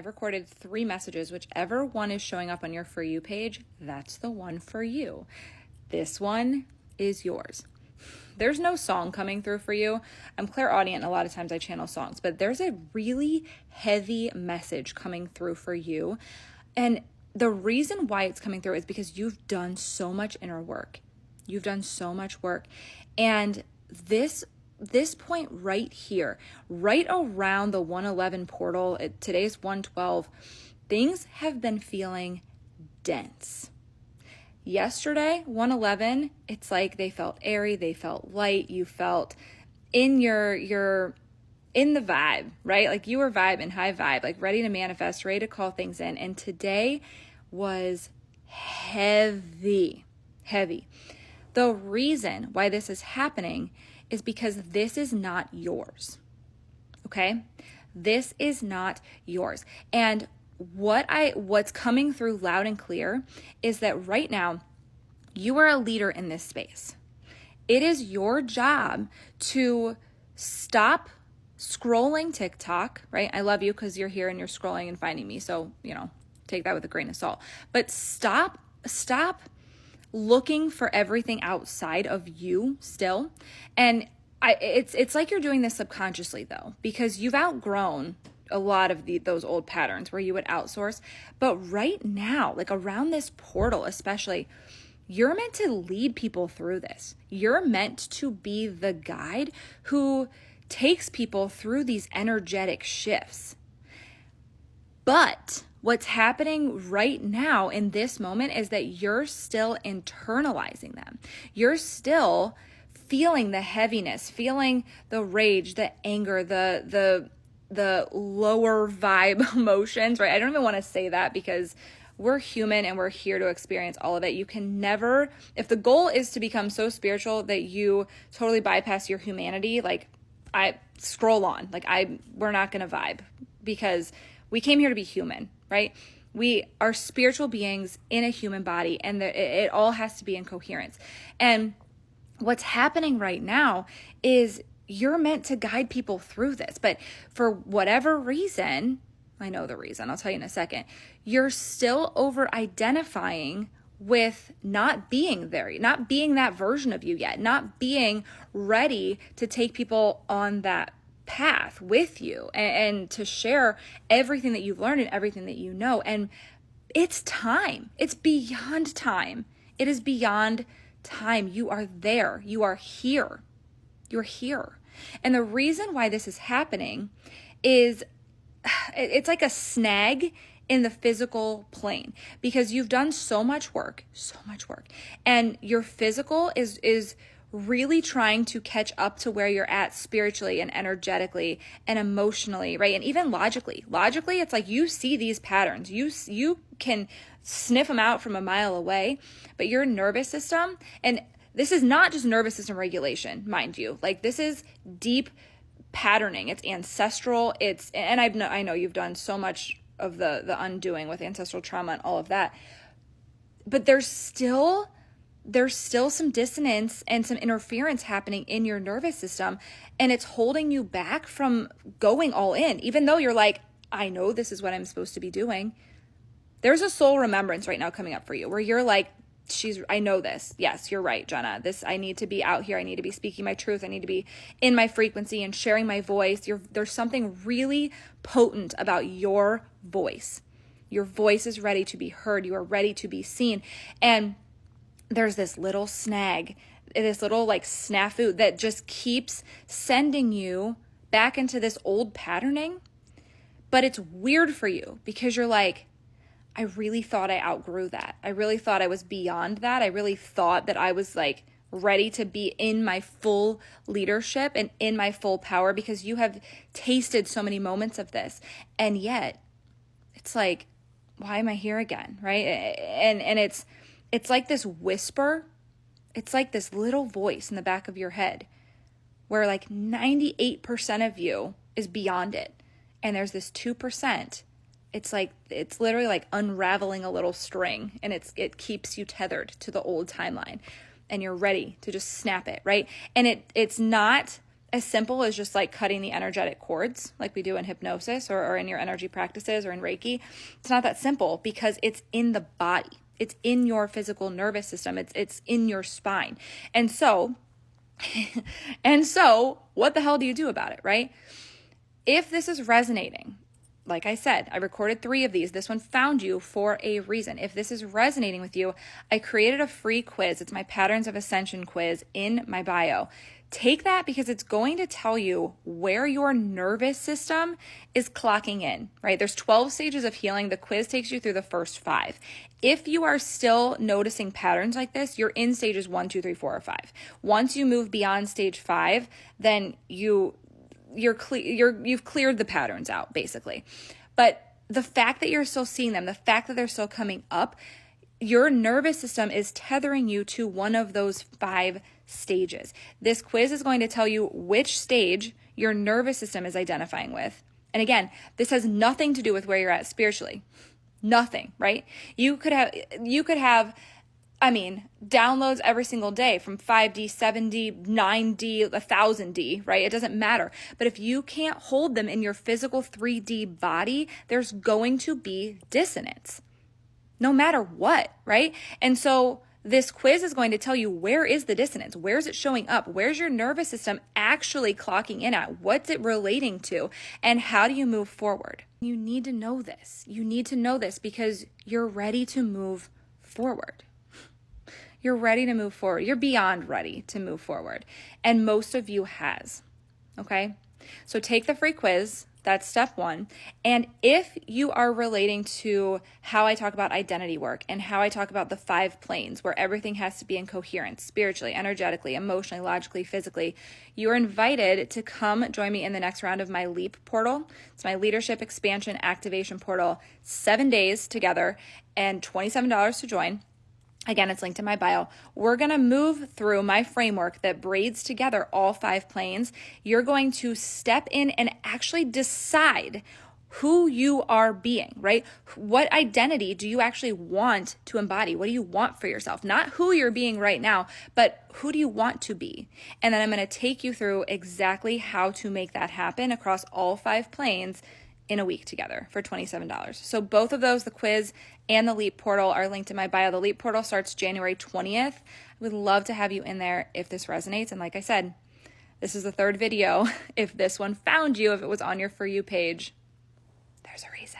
I've recorded 3 messages. Whichever one is showing up on your For You page, that's the one for you. This one is yours. There's no song coming through for you. I'm clairaudient. A lot of times I channel songs, but there's a really heavy message coming through for you. And the reason why it's coming through is because you've done so much inner work. You've done so much work. And this point right here, right around the 111 portal, today's 112, things have been feeling dense. Yesterday, 111, it's like they felt airy, they felt light, you felt in in the vibe, right? Like you were vibing, high vibe, like ready to manifest, ready to call things in. And today was heavy. The reason why this is happening is because this is not yours, okay? This is not yours. And what's coming through loud and clear is that right now you are a leader in this space. It is your job to stop scrolling TikTok, right? I love you because you're here and you're scrolling and finding me. So, take that with a grain of salt. But stop looking for everything outside of you still. And it's like you're doing this subconsciously though, because you've outgrown a lot of those old patterns where you would outsource. But right now, like around this portal especially, you're meant to lead people through this. You're meant to be the guide who takes people through these energetic shifts. But what's happening right now in this moment is that you're still internalizing them. You're still feeling the heaviness, feeling the rage, the anger, the lower vibe emotions, right? I don't even want to say that because we're human and we're here to experience all of it. You can never, if the goal is to become so spiritual that you totally bypass your humanity, like I scroll on, like we're not going to vibe because we came here to be human, right? We are spiritual beings in a human body, and it all has to be in coherence. And what's happening right now is you're meant to guide people through this, but for whatever reason, I know the reason, I'll tell you in a second, you're still over-identifying with not being there, not being that version of you yet, not being ready to take people on that path with you and to share everything that you've learned and everything that you know. And it's time. It's beyond time. It is beyond time. You are there. You are here. You're here. And the reason why this is happening is it's like a snag in the physical plane because you've done so much work, and your physical is really trying to catch up to where you're at spiritually and energetically and emotionally, right? And even logically. Logically, it's like you see these patterns. You can sniff them out from a mile away, but your nervous system, and this is not just nervous system regulation, mind you. Like this is deep patterning. It's ancestral. And I know you've done so much of the undoing with ancestral trauma and all of that, but there's still some dissonance and some interference happening in your nervous system, and it's holding you back from going all in, even though you're like, I know this is what I'm supposed to be doing. There's a soul remembrance right now coming up for you where you're like, I know this. Yes, you're right, Jenna. I need to be out here. I need to be speaking my truth. I need to be in my frequency and sharing my voice. There's something really potent about your voice. Your voice is ready to be heard. You are ready to be seen. And there's this little snag, this little like snafu that just keeps sending you back into this old patterning. But it's weird for you because you're like, I really thought I outgrew that. I really thought I was beyond that. I really thought that I was like ready to be in my full leadership and in my full power because you have tasted so many moments of this. And yet it's like, why am I here again? Right? And it's like this whisper. It's like this little voice in the back of your head where like 98% of you is beyond it. And there's this 2%. It's literally like unraveling a little string, and it keeps you tethered to the old timeline, and you're ready to just snap it, right? And it's not as simple as just like cutting the energetic cords like we do in hypnosis or in your energy practices or in Reiki. It's not that simple because it's in the body. It's in your physical nervous system. It's in your spine. And so what the hell do you do about it, right? If this is resonating, like I said, I recorded 3 of these. This one found you for a reason. If this is resonating with you, I created a free quiz. It's my Patterns of Ascension quiz in my bio. Take that because it's going to tell you where your nervous system is clocking in, right? There's 12 stages of healing. The quiz takes you through the first 5. If you are still noticing patterns like this, you're in stages 1, 2, 3, 4, or 5. Once you move beyond stage 5, then you've cleared the patterns out, basically. But the fact that you're still seeing them, the fact that they're still coming up, your nervous system is tethering you to one of those 5 stages. This quiz is going to tell you which stage your nervous system is identifying with. And again, this has nothing to do with where you're at spiritually. Nothing, right? You could have downloads every single day from 5D, 7D, 9D, 1000D, right? It doesn't matter. But if you can't hold them in your physical 3D body, there's going to be dissonance, no matter what, right? And so this quiz is going to tell you, where is the dissonance? Where's it showing up? Where's your nervous system actually clocking in at? What's it relating to? And how do you move forward? You need to know this. You need to know this because you're ready to move forward. You're ready to move forward. You're beyond ready to move forward. And most of you has, okay? So take the free quiz. That's step 1. And if you are relating to how I talk about identity work and how I talk about the 5 planes where everything has to be in coherence, spiritually, energetically, emotionally, logically, physically, you are invited to come join me in the next round of my LEAP portal. It's my leadership expansion activation portal, 7 days together and $27 to join. Again, it's linked in my bio. We're going to move through my framework that braids together all 5 planes. You're going to step in and actually decide who you are being, right? What identity do you actually want to embody? What do you want for yourself? Not who you're being right now, but who do you want to be? And then I'm going to take you through exactly how to make that happen across all 5 planes in a week together for $27. So both of those, the quiz and the LEAP portal, are linked in my bio. The LEAP portal starts January 20th. I would love to have you in there if this resonates. And like I said, this is the 3rd video. If this one found you, if it was on your For You page, there's a reason.